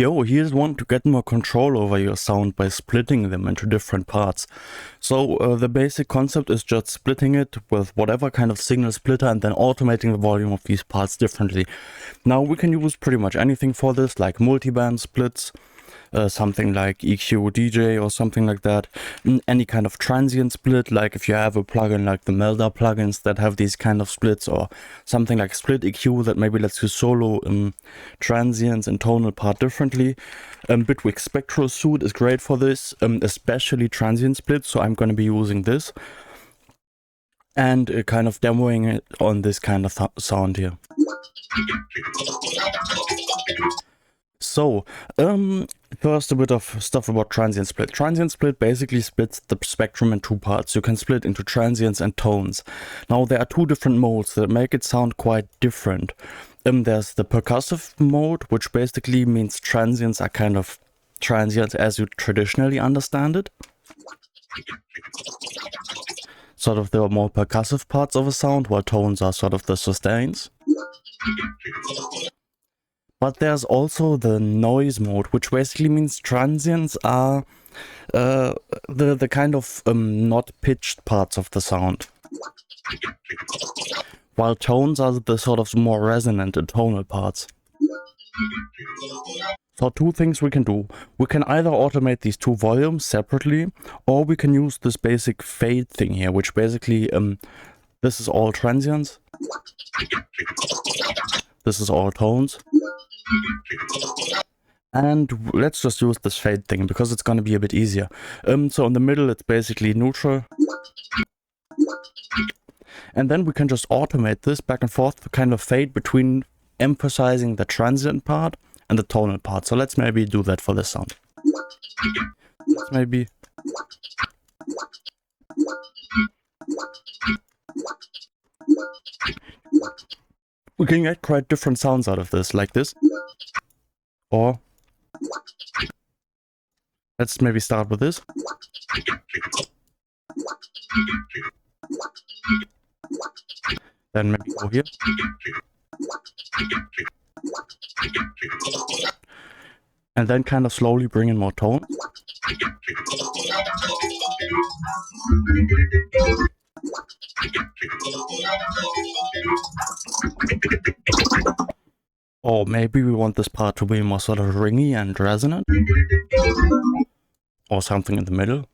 Yo, here's one to get more control over your sound by splitting them into different parts. So the basic concept is just splitting it with whatever kind of signal splitter and then automating the volume of these parts differently. Now we can use pretty much anything for this, like multiband splits, something like EQ DJ or something like that. Any kind of transient split, like if you have a plugin like the Melda plugins that have these kind of splits, or something like split EQ that maybe lets you solo transients and tonal part differently. Bitwig Spectral suite is great for this, especially transient splits, so I'm going to be using this and kind of demoing it on this kind of sound here. So, first a bit of stuff about transient split. Transient split basically splits the spectrum in two parts. You can split into transients and tones. Now there are two different modes that make it sound quite different. There's the percussive mode, which basically means transients are kind of transient as you traditionally understand it. Sort of there are more percussive parts of a sound, while tones are sort of the sustains. But there's also the noise mode, which basically means transients are the kind of not pitched parts of the sound, while tones are the sort of more resonant and tonal parts. So two things we can do. We can either automate these two volumes separately, or we can use this basic fade thing here, which basically, this is all transients, this is all tones. And let's just use this fade thing because it's going to be a bit easier. So in the middle it's basically neutral. And then we can just automate this back and forth to kind of fade between emphasizing the transient part and the tonal part. So let's maybe do that for this sound. Maybe. We can get quite different sounds out of this, like this. Or let's maybe start with this. Then maybe go here. And then kind of slowly bring in more tone. Or maybe we want this part to be more sort of ringy and resonant. Or something in the middle.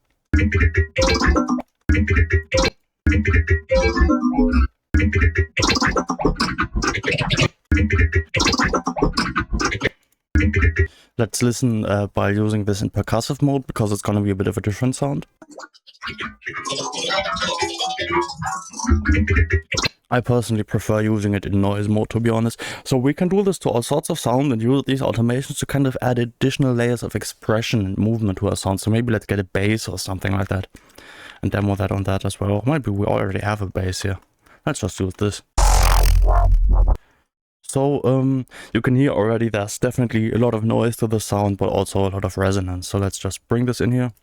Let's listen by using this in percussive mode, because it's going to be a bit of a different sound. I personally prefer using it in noise mode, to be honest. So we can do this to all sorts of sound and use these automations to kind of add additional layers of expression and movement to our sound. So maybe let's get a bass or something like that and demo that on that as well. Or maybe we already have a bass here. Let's just use this. So you can hear already there's definitely a lot of noise to the sound, but also a lot of resonance. So let's just bring this in here.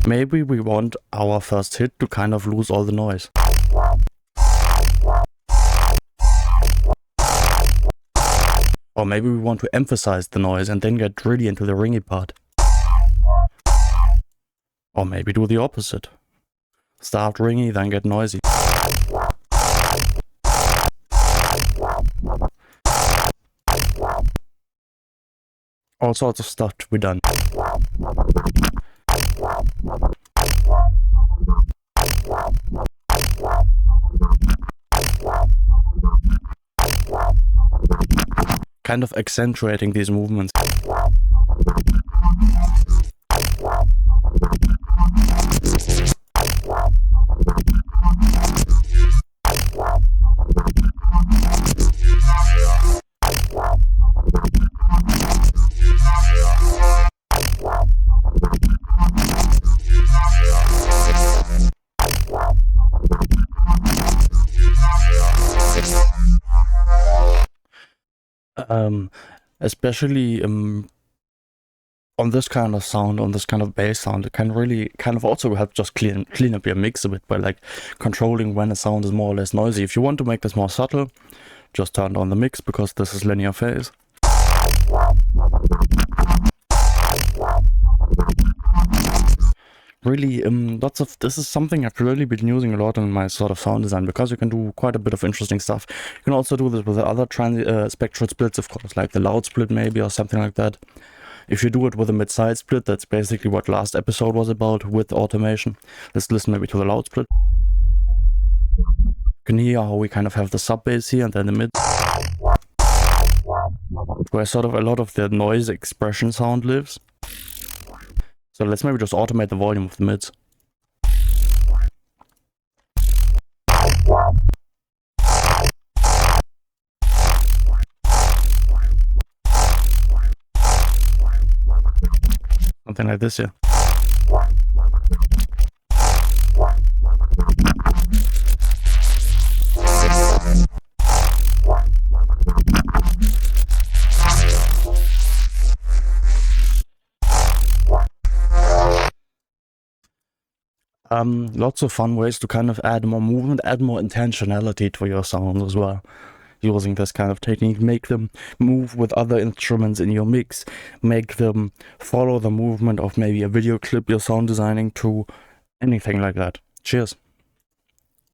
Maybe we want our first hit to kind of lose all the noise. Or maybe we want to emphasize the noise and then get really into the ringy part. Or maybe do the opposite. Start ringy, then get noisy. All sorts of stuff to be done. Kind of accentuating these movements. Especially on this kind of sound, on this kind of bass sound, it can really kind of also help just clean up your mix a bit by like controlling when a sound is more or less noisy. If you want to make this more subtle, just turn on the mix because this is linear phase. really this is something I've really been using a lot in my sort of sound design, because you can do quite a bit of interesting stuff. You can also do this with the other spectral splits, of course, like the loud split maybe, or something like that. If you do it with a mid-side split, that's basically what last episode was about with automation. Let's listen maybe to the loud split. You can hear how we kind of have the sub bass here and then the mid, where sort of a lot of the noise expression sound lives. So let's maybe just automate the volume of the mids. Something like this, yeah. Lots of fun ways to kind of add more movement, add more intentionality to your sound as well, using this kind of technique. Make them move with other instruments in your mix, make them follow the movement of maybe a video clip you're sound designing to, anything like that. Cheers.